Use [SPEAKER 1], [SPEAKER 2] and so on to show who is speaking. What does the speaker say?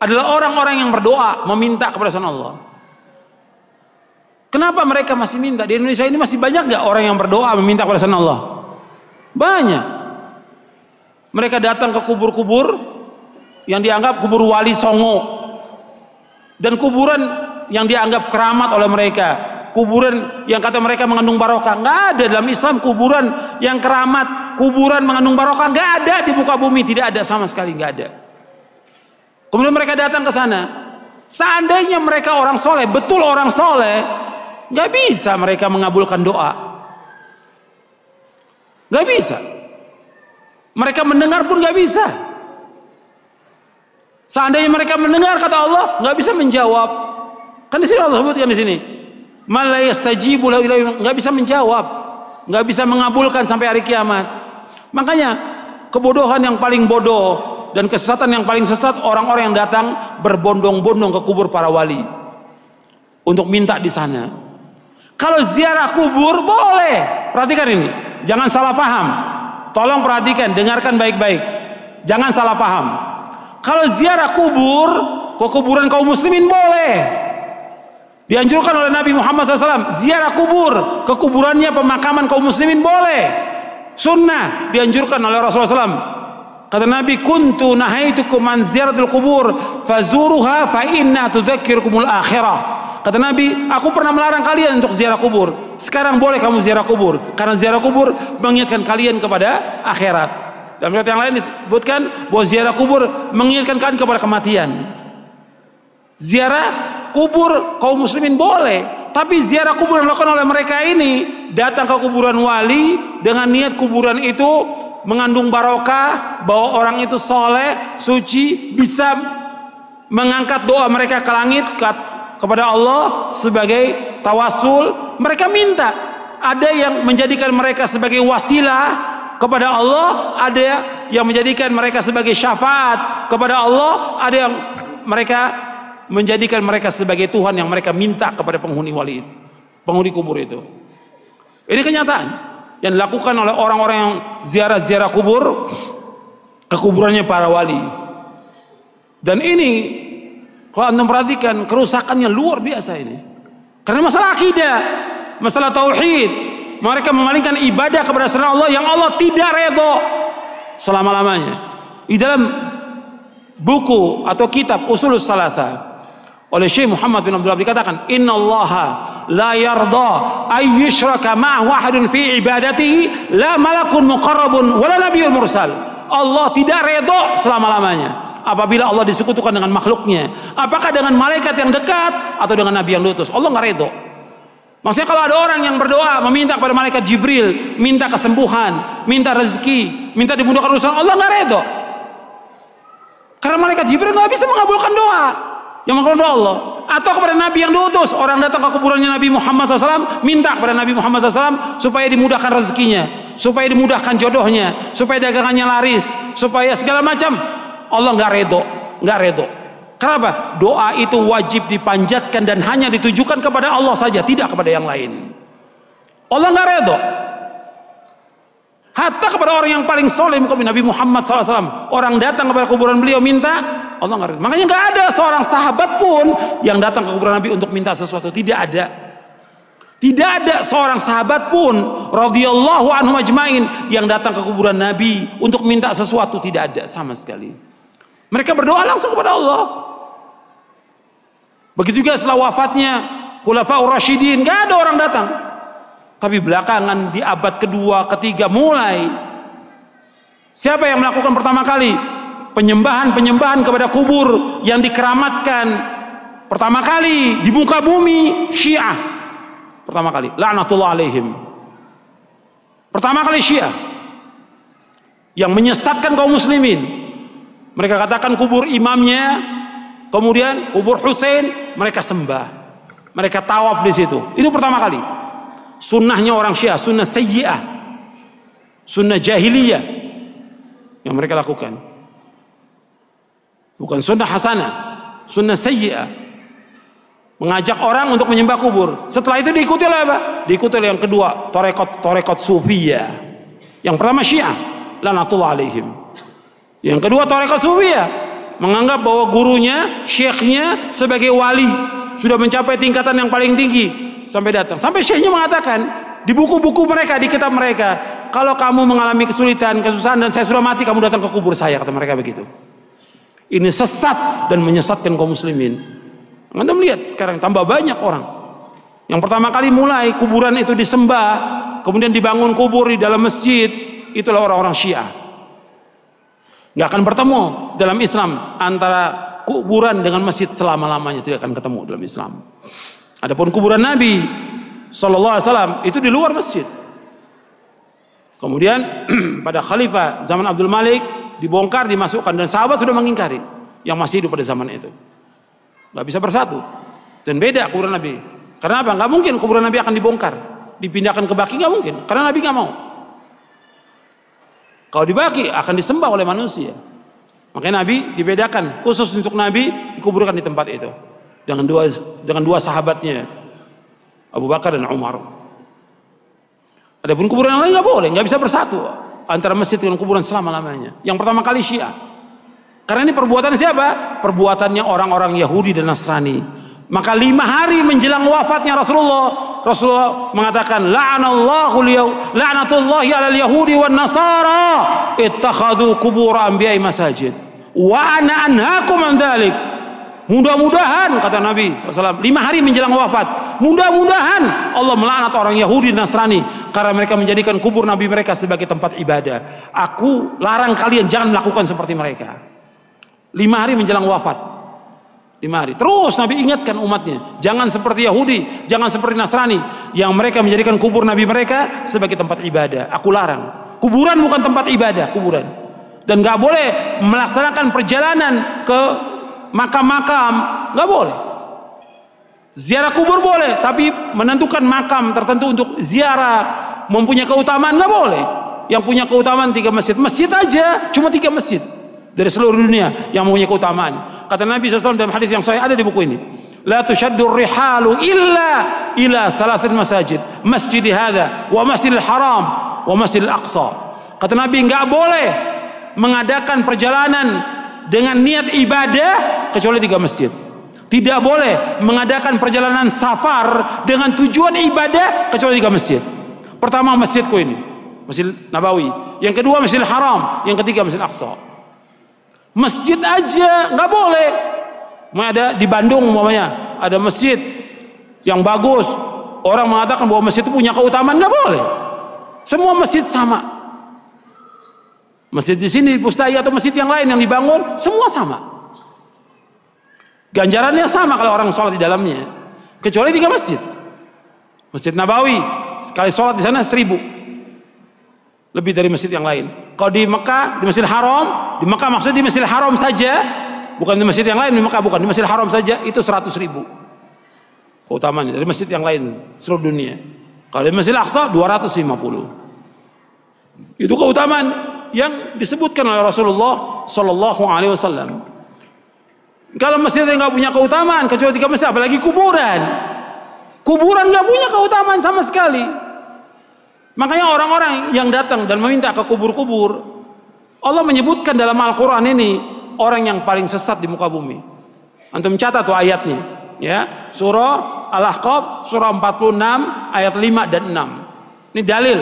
[SPEAKER 1] adalah orang-orang yang berdoa meminta kepada selain Allah. Kenapa mereka masih minta? Di Indonesia ini masih banyak nggak orang yang berdoa meminta kepada selain Allah? Banyak. Mereka datang ke kubur-kubur yang dianggap kubur wali songo, dan kuburan yang dianggap keramat oleh mereka, kuburan yang kata mereka mengandung barokah. Nggak ada dalam Islam kuburan yang keramat, kuburan mengandung barokah, nggak ada di muka bumi, tidak ada sama sekali, nggak ada. Kemudian mereka datang ke sana. Seandainya mereka orang soleh, betul orang soleh, nggak bisa mereka mengabulkan doa, nggak bisa. Mereka mendengar pun nggak bisa. Seandainya mereka mendengar kata Allah, nggak bisa menjawab. Kan di sini Allah sebutkan di sini, man la yastajibu lahu nggak bisa menjawab, nggak bisa mengabulkan sampai hari kiamat. Makanya kebodohan yang paling bodoh dan kesesatan yang paling sesat orang-orang yang datang berbondong-bondong ke kubur para wali untuk minta di sana. Kalau ziarah kubur boleh, perhatikan ini, jangan salah paham. Tolong perhatikan, dengarkan baik-baik, jangan salah paham. Kalau ziarah kubur ke kuburan kaum muslimin boleh, dianjurkan oleh Nabi Muhammad SAW. Ziarah kubur ke kuburannya pemakaman kaum muslimin boleh, sunnah, dianjurkan oleh Rasulullah SAW. Kata Nabi, kuntu nahaitukum an ziyaratul kubur fazuruha fa inna tudzakirukumul akhirah. Kata Nabi, aku pernah melarang kalian untuk ziarah kubur. Sekarang boleh kamu ziarah kubur, karena ziarah kubur mengingatkan kalian kepada akhirat. Dalam riwayat yang lain disebutkan bahwa ziarah kubur mengingatkan kalian kepada kematian. Ziarah kubur kaum muslimin boleh, tapi ziarah kubur yang dilakukan oleh mereka ini, datang ke kuburan wali dengan niat kuburan itu mengandung barokah, bahwa orang itu soleh, suci, bisa mengangkat doa mereka ke langit, kepada Allah sebagai tawasul. Mereka minta, ada yang menjadikan mereka sebagai wasilah kepada Allah, ada yang menjadikan mereka sebagai syafaat kepada Allah, ada yang mereka menjadikan mereka sebagai Tuhan yang mereka minta kepada penghuni wali, penghuni kubur itu. Ini kenyataan yang dilakukan oleh orang-orang yang ziarah-ziarah kubur ke kuburannya para wali. Dan ini kalau Anda perhatikan, kerusakannya luar biasa ini. Karena masalah akidah, masalah tauhid, mereka memalingkan ibadah kepada selain Allah yang Allah tidak redho selama-lamanya. Di dalam buku atau kitab Ushulus Tsalatsa oleh Syekh Muhammad bin Abdullah dikatakan, innallaha la yarda ay yushraka ma'ahu ahadun fi ibadatihi la malakun muqarrabun wala nabiyyun mursal. Allah tidak redho selama-lamanya apabila Allah disekutukan dengan makhluknya, apakah dengan malaikat yang dekat atau dengan nabi yang diutus. Allah nggak redho. Maksudnya kalau ada orang yang berdoa meminta kepada malaikat Jibril, minta kesembuhan, minta rezeki, minta dimudahkan urusan, Allah nggak redho. Karena malaikat Jibril nggak bisa mengabulkan doa yang mengabulkan doa Allah. Atau kepada nabi yang diutus, orang datang ke kuburannya Nabi Muhammad SAW, minta kepada Nabi Muhammad SAW supaya dimudahkan rezekinya, supaya dimudahkan jodohnya, supaya dagangannya laris, supaya segala macam. Allah nggak redho, nggak redho. Kenapa? Doa itu wajib dipanjatkan dan hanya ditujukan kepada Allah saja, tidak kepada yang lain. Allah nggak redho. Hatta kepada orang yang paling soleh, Nabi Muhammad SAW, orang datang kepada kuburan beliau minta, Allah nggak redho. Makanya nggak ada seorang sahabat pun yang datang ke kuburan Nabi untuk minta sesuatu, tidak ada. Tidak ada seorang sahabat pun radhiyallahu anhum ajmain yang datang ke kuburan Nabi untuk minta sesuatu, tidak ada sama sekali. Mereka berdoa langsung kepada Allah. Begitu juga setelah wafatnya Khulafaur Rasyidin, nggak ada orang datang. Tapi belakangan di abad kedua, ketiga mulai, siapa yang melakukan pertama kali penyembahan kepada kubur yang dikeramatkan pertama kali di muka bumi? Syiah. Pertama kali, laknatullah alaihim. Pertama kali Syiah yang menyesatkan kaum muslimin. Mereka katakan kubur imamnya, kemudian kubur Husain mereka sembah, mereka tawaf di situ. Itu pertama kali. Sunnahnya orang Syiah, sunnah sayyi'ah, sunnah jahiliyah yang mereka lakukan. Bukan sunnah hasanah, sunnah sayyi'ah. Mengajak orang untuk menyembah kubur. Setelah itu diikuti oleh apa? Diikuti oleh yang kedua, torekot sufiyah. Yang pertama Syiah, laknatullah alaihim. Yang kedua tarekat Sufiyah, menganggap bahwa gurunya, syekhnya sebagai wali, sudah mencapai tingkatan yang paling tinggi, sampai datang. Sampai syekhnya mengatakan di buku-buku mereka, di kitab mereka, kalau kamu mengalami kesulitan, kesusahan dan saya sudah mati, kamu datang ke kubur saya, kata mereka begitu. Ini sesat dan menyesatkan kaum muslimin. Anda melihat sekarang tambah banyak orang yang pertama kali mulai kuburan itu disembah, kemudian dibangun kubur di dalam masjid, itulah orang-orang Syiah. Nggak akan bertemu dalam Islam antara kuburan dengan masjid selama-lamanya, tidak akan ketemu dalam Islam. Adapun kuburan Nabi Sallallahu Alaihi Wasallam itu di luar masjid. Kemudian pada Khalifah zaman Abdul Malik dibongkar, dimasukkan, dan sahabat sudah mengingkari yang masih hidup pada zaman itu. Nggak bisa bersatu dan beda kuburan Nabi. Karena apa? Nggak mungkin kuburan Nabi akan dibongkar, dipindahkan ke Baqi, nggak mungkin. Karena Nabi nggak mau. Kalau di Baqi akan disembah oleh manusia. Makanya Nabi dibedakan khusus untuk Nabi dikuburkan di tempat itu dengan dua sahabatnya, Abu Bakar dan Umar. Adapun kuburan yang lain nggak boleh, nggak bisa bersatu antara masjid dengan kuburan selama-lamanya. Yang pertama kali Syiah. Karena ini perbuatan siapa? Perbuatannya orang-orang Yahudi dan Nasrani. Maka 5 hari menjelang wafatnya Rasulullah mengatakan la'natullahi 'alal yahudi wan nasara ittakhadhu qubur anbiya'i masajid wa ana anhaakum an dzalik. Mudah-mudahan, kata Nabi SAW, 5 hari menjelang wafat, mudah-mudahan Allah melaknat orang Yahudi dan Nasrani karena mereka menjadikan kubur Nabi mereka sebagai tempat ibadah. Aku larang kalian jangan melakukan seperti mereka. 5 hari menjelang wafat, 5 hari. Terus Nabi ingatkan umatnya, jangan seperti Yahudi, jangan seperti Nasrani yang mereka menjadikan kubur Nabi mereka sebagai tempat ibadah. Aku larang. Kuburan bukan tempat ibadah, kuburan. Dan nggak boleh melaksanakan perjalanan ke makam-makam, nggak boleh. Ziarah kubur boleh, tapi menentukan makam tertentu untuk ziarah mempunyai keutamaan nggak boleh. Yang punya keutamaan 3 masjid, masjid aja cuma 3 masjid dari seluruh dunia yang mempunyai keutamaan. Kata Nabi SAW dalam hadis yang sahih, ada di buku ini, la tushaddur rihalu illa ila 3 masajid, masjid hadza wa masjidil haram wa masjidil aqsa. Kata Nabi, nggak boleh mengadakan perjalanan dengan niat ibadah kecuali 3 masjid. Tidak boleh mengadakan perjalanan safar dengan tujuan ibadah kecuali 3 masjid. Pertama masjidku ini, Masjid Nabawi. Yang kedua Masjidil Haram. Yang ketiga Masjid Aqsa. Masjid aja nggak boleh. Ada di Bandung umpamanya ada masjid yang bagus, orang mengatakan bahwa masjid itu punya keutamaan, nggak boleh. Semua masjid sama. Masjid di sini, di Pustai atau masjid yang lain yang dibangun, semua sama. Ganjarannya sama kalau orang sholat di dalamnya, kecuali 3 masjid. Masjid Nabawi sekali sholat di sana 1000, lebih dari masjid yang lain. Kalau di Mekah, di Masjidil Haram, di Mekah maksudnya di Masjidil Haram saja, bukan di masjid yang lain. Di Mekah bukan, di Masjidil Haram saja itu 100.000 keutamaannya dari masjid yang lain seluruh dunia. Kalau di Masjidil Aqsa 250. Itu keutamaan yang disebutkan oleh Rasulullah Sallallahu Alaihi Wasallam. Kalau masjid yang nggak punya keutamaan kecuali 3 masjid, apalagi kuburan. Kuburan nggak punya keutamaan sama sekali. Makanya orang-orang yang datang dan meminta ke kubur-kubur, Allah menyebutkan dalam Al-Quran ini orang yang paling sesat di muka bumi. Antum catat tuh ayatnya, ya. Surah Al-Ahqaf, surah 46 ayat 5 dan 6. Ini dalil